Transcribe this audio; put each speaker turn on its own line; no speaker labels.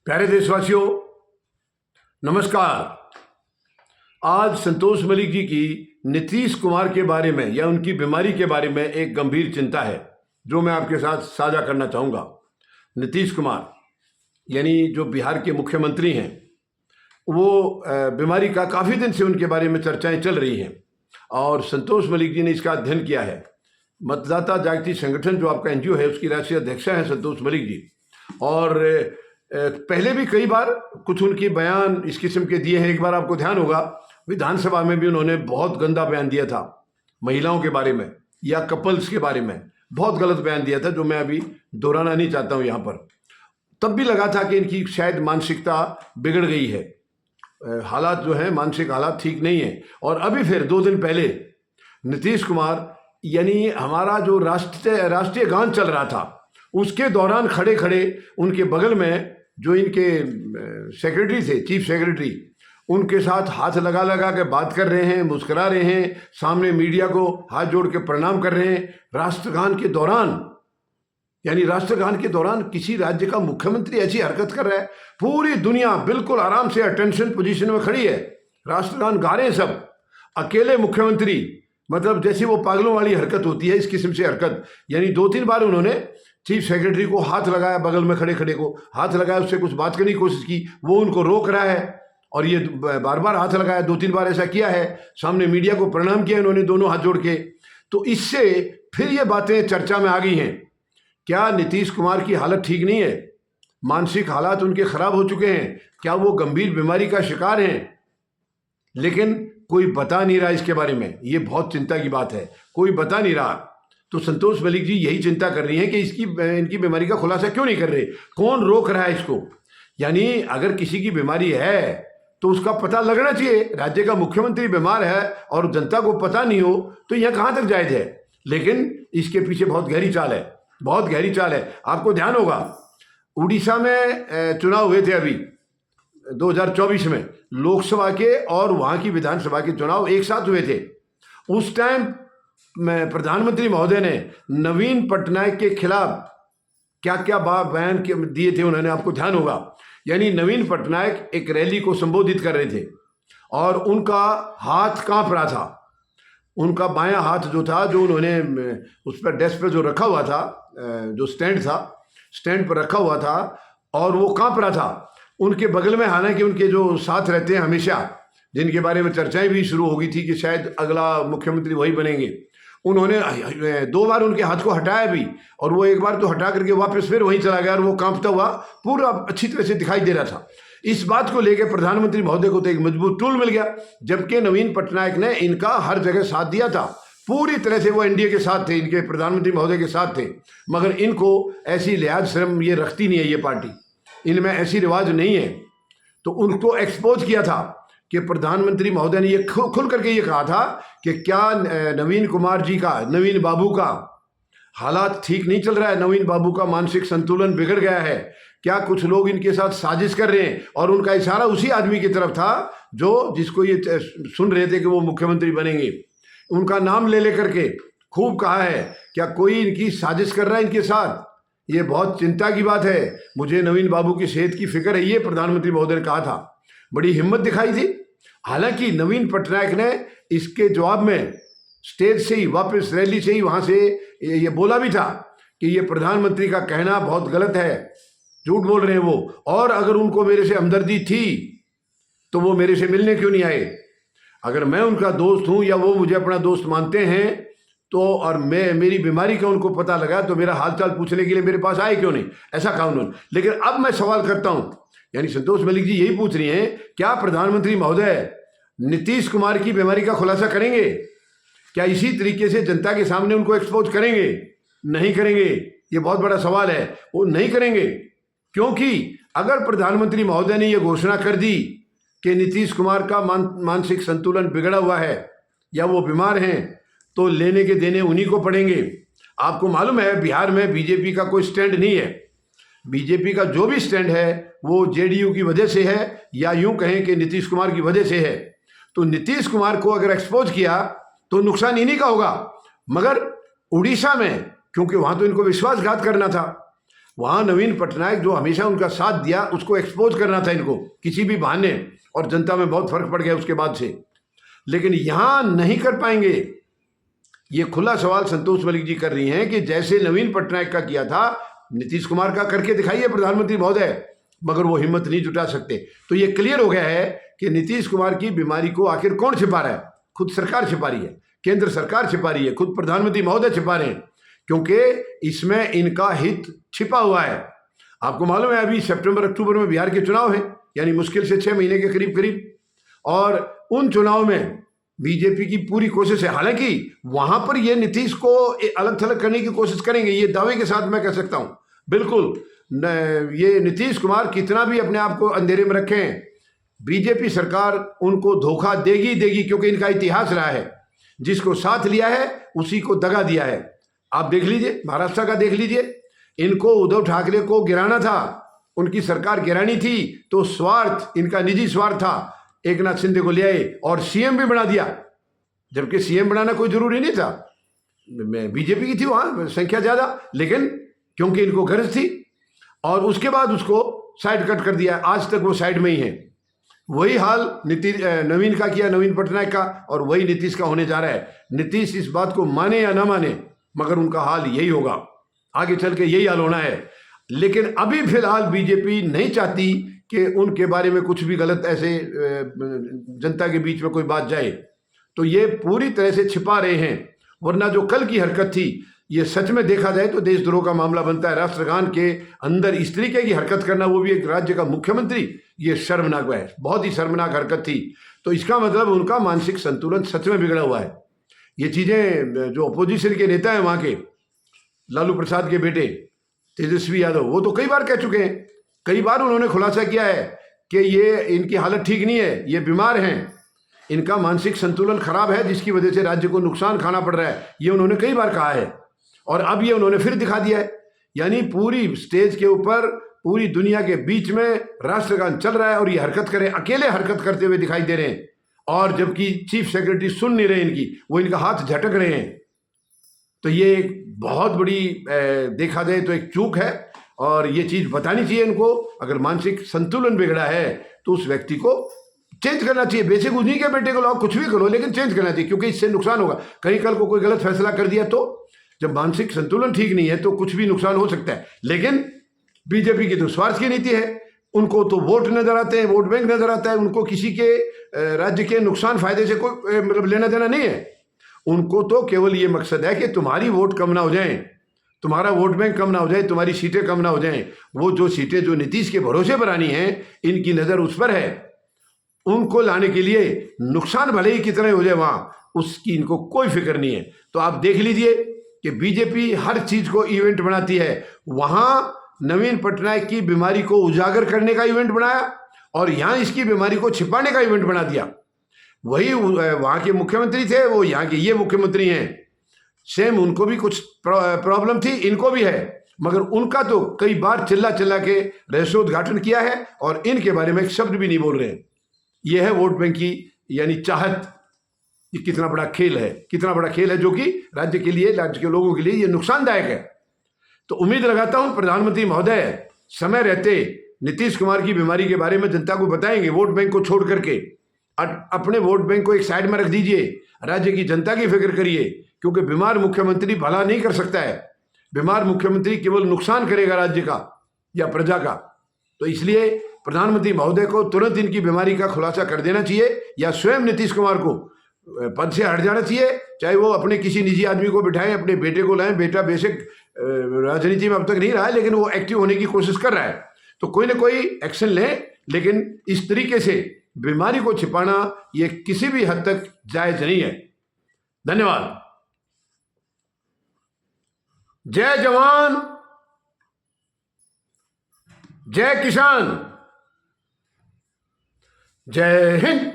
प्यारे देशवासियों, नमस्कार। आज संतोष मलिक जी की नीतीश कुमार के बारे में या उनकी बीमारी के बारे में एक गंभीर चिंता है जो मैं आपके साथ साझा करना चाहूँगा। नीतीश कुमार यानी जो बिहार के मुख्यमंत्री हैं, वो बीमारी का काफ़ी दिन से उनके बारे में चर्चाएं चल रही हैं और संतोष मलिक जी ने इसका अध्ययन किया है। मतदाता जागृति संगठन जो आपका एनजीओ है, उसकी राष्ट्रीय अध्यक्षा हैं संतोष मलिक जी। और पहले भी कई बार कुछ उनके बयान इस किस्म के दिए हैं। एक बार आपको ध्यान होगा, विधानसभा में भी उन्होंने बहुत गंदा बयान दिया था महिलाओं के बारे में या कपल्स के बारे में, बहुत गलत बयान दिया था जो मैं अभी दोहराना नहीं चाहता हूँ यहाँ पर। तब भी लगा था कि इनकी शायद मानसिकता बिगड़ गई है, हालात जो हैं, मानसिक हालात ठीक नहीं है। और अभी फिर 2 दिन पहले नीतीश कुमार यानी हमारा जो राष्ट्रीय गान चल रहा था, उसके दौरान खड़े खड़े उनके बगल में जो इनके सेक्रेटरी थे, चीफ सेक्रेटरी, उनके साथ हाथ लगा लगा के बात कर रहे हैं, मुस्कुरा रहे हैं, सामने मीडिया को हाथ जोड़ के प्रणाम कर रहे हैं। राष्ट्रगान के दौरान, यानी राष्ट्रगान के दौरान किसी राज्य का मुख्यमंत्री ऐसी हरकत कर रहा है। पूरी दुनिया बिल्कुल आराम से अटेंशन पोजीशन में खड़ी है, राष्ट्रगान गा रहे हैं सब। अकेले मुख्यमंत्री, मतलब जैसी वो पागलों वाली हरकत होती है, इस किस्म से हरकत। यानी 2-3 बार उन्होंने चीफ सेक्रेटरी को हाथ लगाया, बगल में खड़े खड़े को हाथ लगाया, उससे कुछ बात करने की कोशिश की, वो उनको रोक रहा है और ये बार बार हाथ लगाया। 2-3 बार ऐसा किया है, सामने मीडिया को प्रणाम किया इन्होंने दोनों हाथ जोड़ के। तो इससे फिर ये बातें चर्चा में आ गई हैं। क्या नीतीश कुमार की हालत ठीक नहीं है? मानसिक हालात उनके खराब हो चुके हैं? क्या वो गंभीर बीमारी का शिकार हैं? लेकिन कोई बता नहीं रहा इसके बारे में। ये बहुत चिंता की बात है, कोई बता नहीं रहा। तो संतोष मलिक जी यही चिंता कर रही हैं कि इनकी बीमारी का खुलासा क्यों नहीं कर रहे, कौन रोक रहा है इसको। यानी अगर किसी की बीमारी है तो उसका पता लगना चाहिए। राज्य का मुख्यमंत्री बीमार है और जनता को पता नहीं हो तो यह कहाँ तक जायज है। लेकिन इसके पीछे बहुत गहरी चाल है, बहुत गहरी चाल है। आपको ध्यान होगा, उड़ीसा में चुनाव हुए थे अभी 2024 में, लोकसभा के और वहाँ की विधानसभा के चुनाव एक साथ हुए थे। उस टाइम में प्रधानमंत्री महोदय ने नवीन पटनायक के खिलाफ क्या क्या बयान दिए थे, उन्होंने, आपको ध्यान होगा। यानी नवीन पटनायक एक रैली को संबोधित कर रहे थे और उनका हाथ कांप रहा था। उनका बायां हाथ जो था, जो उन्होंने उस पर डेस्क पर जो रखा हुआ था, जो स्टैंड था, स्टैंड पर रखा हुआ था और वो कांप रहा था। उनके बगल में, हालांकि उनके जो साथ रहते हैं हमेशा, जिनके बारे में चर्चाएं भी शुरू हो गई थी कि शायद अगला मुख्यमंत्री वही बनेंगे, उन्होंने 2 बार उनके हाथ को हटाया भी और वो एक बार तो हटा करके वापस फिर वहीं चला गया और वो कांपता हुआ पूरा अच्छी तरह से दिखाई दे रहा था। इस बात को लेकर प्रधानमंत्री महोदय को तो एक मजबूत टूल मिल गया, जबकि नवीन पटनायक ने इनका हर जगह साथ दिया था। पूरी तरह से वो एनडीए के साथ थे, इनके प्रधानमंत्री महोदय के साथ थे। मगर इनको ऐसी लिहाज शर्म ये रखती नहीं है, ये पार्टी, इनमें ऐसी रिवाज नहीं है। तो उनको एक्सपोज किया था कि प्रधानमंत्री महोदय ने ये खुल करके ये कहा था कि क्या नवीन कुमार जी का, नवीन बाबू का हालात ठीक नहीं चल रहा है, नवीन बाबू का मानसिक संतुलन बिगड़ गया है, क्या कुछ लोग इनके साथ साजिश कर रहे हैं। और उनका इशारा उसी आदमी की तरफ था जिसको ये सुन रहे थे कि वो मुख्यमंत्री बनेंगे। उनका नाम ले लेकर के खूब कहा है, क्या कोई इनकी साजिश कर रहा है इनके साथ। ये बहुत चिंता की बात है, मुझे नवीन बाबू की सेहत की फिक्र है, ये प्रधानमंत्री महोदय ने कहा था। बड़ी हिम्मत दिखाई थी। हालांकि नवीन पटनायक ने इसके जवाब में स्टेज से ही, वापस रैली से ही, वहां से ये बोला भी था कि ये प्रधानमंत्री का कहना बहुत गलत है, झूठ बोल रहे हैं वो, और अगर उनको मेरे से हमदर्दी थी तो वो मेरे से मिलने क्यों नहीं आए। अगर मैं उनका दोस्त हूं या वो मुझे अपना दोस्त मानते हैं तो, और मेरी बीमारी का उनको पता लगा तो मेरा हालचाल पूछने के लिए मेरे पास आए क्यों नहीं, ऐसा कहा उन्होंने। लेकिन अब मैं सवाल करता हूं, यानी संतोष मलिक जी यही पूछ रही हैं, क्या प्रधानमंत्री महोदय नीतीश कुमार की बीमारी का खुलासा करेंगे? क्या इसी तरीके से जनता के सामने उनको एक्सपोज करेंगे? नहीं करेंगे, ये बहुत बड़ा सवाल है। वो नहीं करेंगे क्योंकि अगर प्रधानमंत्री महोदय ने यह घोषणा कर दी कि नीतीश कुमार का मानसिक संतुलन बिगड़ा हुआ है या वो बीमार हैं, तो लेने के देने उन्हीं को पड़ेंगे। आपको मालूम है, बिहार में बीजेपी का कोई स्टैंड नहीं है। बीजेपी का जो भी स्टैंड है वो जेडीयू की वजह से है, या यूं कहें कि नीतीश कुमार की वजह से है। तो नीतीश कुमार को अगर एक्सपोज किया तो नुकसान इन्हीं का होगा। मगर उड़ीसा में, क्योंकि वहां तो इनको विश्वासघात करना था, वहाँ नवीन पटनायक जो हमेशा उनका साथ दिया उसको एक्सपोज करना था इनको किसी भी बहाने, और जनता में बहुत फर्क पड़ गया उसके बाद से। लेकिन यहाँ नहीं कर पाएंगे। ये खुला सवाल संतोष मलिक जी कर रही हैं कि जैसे नवीन पटनायक का किया था, नीतीश कुमार का करके दिखाइए प्रधानमंत्री महोदय, मगर वो हिम्मत नहीं जुटा सकते। तो ये क्लियर हो गया है कि नीतीश कुमार की बीमारी को आखिर कौन छिपा रहा है? खुद सरकार छिपा रही है, केंद्र सरकार छिपा रही है, खुद प्रधानमंत्री महोदय छिपा रहे हैं, क्योंकि इसमें इनका हित छिपा हुआ है। आपको मालूम है अभी सितंबर अक्टूबर में बिहार के चुनाव हैं, यानी मुश्किल से 6 महीने के करीब करीब, और उन चुनाव में बीजेपी की पूरी कोशिश है। हालांकि वहां पर ये नीतीश को अलग थलग करने की कोशिश करेंगे, ये दावे के साथ मैं कह सकता हूं बिल्कुल। ये नीतीश कुमार कितना भी अपने आप को अंधेरे में रखें, बीजेपी सरकार उनको धोखा देगी देगी, क्योंकि इनका इतिहास रहा है, जिसको साथ लिया है उसी को दगा दिया है। आप देख लीजिए, महाराष्ट्र का देख लीजिए, इनको उद्धव ठाकरे को गिराना था, उनकी सरकार गिरानी थी, तो स्वार्थ, इनका निजी स्वार्थ था, एक नाथ शिंदे को ले आए और सीएम भी बना दिया, जबकि सीएम बनाना कोई जरूरी नहीं था, बीजेपी की थी वहां संख्या ज्यादा, लेकिन क्योंकि इनको गरज थी, और उसके बाद उसको साइड कट कर दिया। आज तक वो साइड में ही है। वही हाल नवीन का किया, नवीन पटनायक का, और वही नीतीश का होने जा रहा है। नीतीश इस बात को माने या ना माने, मगर उनका हाल यही होगा, आगे चल के यही हाल होना है। लेकिन अभी फिलहाल बीजेपी नहीं चाहती कि उनके बारे में कुछ भी गलत ऐसे जनता के बीच में कोई बात जाए, तो ये पूरी तरह से छिपा रहे हैं। वरना जो कल की हरकत थी, ये सच में देखा जाए तो देशद्रोह का मामला बनता है। राष्ट्रगान के अंदर इस तरीके की हरकत करना, वो भी एक राज्य का मुख्यमंत्री, ये शर्मनाक है, बहुत ही शर्मनाक हरकत थी। तो इसका मतलब उनका मानसिक संतुलन सच में बिगड़ा हुआ है। ये चीज़ें जो अपोजिशन के नेता हैं वहाँ के, लालू प्रसाद के बेटे तेजस्वी यादव, वो तो कई बार कह चुके हैं, कई बार उन्होंने खुलासा किया है कि ये इनकी हालत ठीक नहीं है, ये बीमार हैं, इनका मानसिक संतुलन खराब है, जिसकी वजह से राज्य को नुकसान खाना पड़ रहा है। ये उन्होंने कई बार कहा है, और अब ये उन्होंने फिर दिखा दिया है। यानी पूरी स्टेज के ऊपर, पूरी दुनिया के बीच में राष्ट्रगान चल रहा है, और ये हरकत करें, अकेले हरकत करते हुए दिखाई दे रहे हैं, और जबकि चीफ सेक्रेटरी सुन नहीं रहे इनकी, वो इनका हाथ झटक रहे हैं। तो ये एक बहुत बड़ी देखा जाए तो एक चूक है, और ये चीज़ बतानी चाहिए इनको। अगर मानसिक संतुलन बिगड़ा है तो उस व्यक्ति को चेंज करना चाहिए। बेसिक उन्हीं के बेटे को लाओ, कुछ भी करो, लेकिन चेंज करना चाहिए, क्योंकि इससे नुकसान होगा। कहीं कल को कोई गलत फैसला कर दिया तो, जब मानसिक संतुलन ठीक नहीं है तो कुछ भी नुकसान हो सकता है। लेकिन बीजेपी की तो स्वार्थ की नीति है, उनको तो वोट नजर आते हैं, वोट बैंक नजर आता है, उनको किसी के राज्य के नुकसान फायदे से कोई मतलब लेना देना नहीं है। उनको तो केवल ये मकसद है कि तुम्हारी वोट कम ना हो जाए, तुम्हारा वोट बैंक कम ना हो जाए, तुम्हारी सीटें कम ना हो जाएं। वो जो सीटें जो नीतीश के भरोसे पर आनी हैं, इनकी नज़र उस पर है, उनको लाने के लिए नुकसान भले ही कितना हो जाए वहाँ, उसकी इनको कोई फिक्र नहीं है। तो आप देख लीजिए कि बीजेपी हर चीज़ को इवेंट बनाती है। वहाँ नवीन पटनायक की बीमारी को उजागर करने का इवेंट बनाया, और यहाँ इसकी बीमारी को छिपाने का इवेंट बना दिया। वही वहाँ के मुख्यमंत्री थे, वो यहाँ के ये मुख्यमंत्री हैं, सेम उनको भी कुछ प्रॉब्लम थी, इनको भी है, मगर उनका तो कई बार चिल्ला चिल्ला के रहस्योद्घाटन किया है, और इनके बारे में एक शब्द भी नहीं बोल रहे हैं। यह है वोट बैंक की यानी चाहत। ये कितना बड़ा खेल है, कितना बड़ा खेल है, जो कि राज्य के लिए, राज्य के लोगों के लिए ये नुकसानदायक है। तो उम्मीद लगाता हूं प्रधानमंत्री महोदय समय रहते नीतीश कुमार की बीमारी के बारे में जनता को बताएंगे, वोट बैंक को छोड़ करके। अपने वोट बैंक को एक साइड में रख दीजिए, राज्य की जनता की फिक्र करिए, क्योंकि बीमार मुख्यमंत्री भला नहीं कर सकता है। बीमार मुख्यमंत्री केवल नुकसान करेगा राज्य का या प्रजा का। तो इसलिए प्रधानमंत्री महोदय को तुरंत इनकी बीमारी का खुलासा कर देना चाहिए, या स्वयं नीतीश कुमार को पद से हट जाना चाहिए। चाहे वो अपने किसी निजी आदमी को बिठाएं, अपने बेटे को लाएं। बेटा बेसिक राजनीति में अब तक नहीं रहा है, लेकिन वो एक्टिव होने की कोशिश कर रहा है, तो कोई ना कोई एक्शन लें। लेकिन इस तरीके से बीमारी को छिपाना ये किसी भी हद तक जायज नहीं है। धन्यवाद। जय जवान, जय किसान, जय हिंद।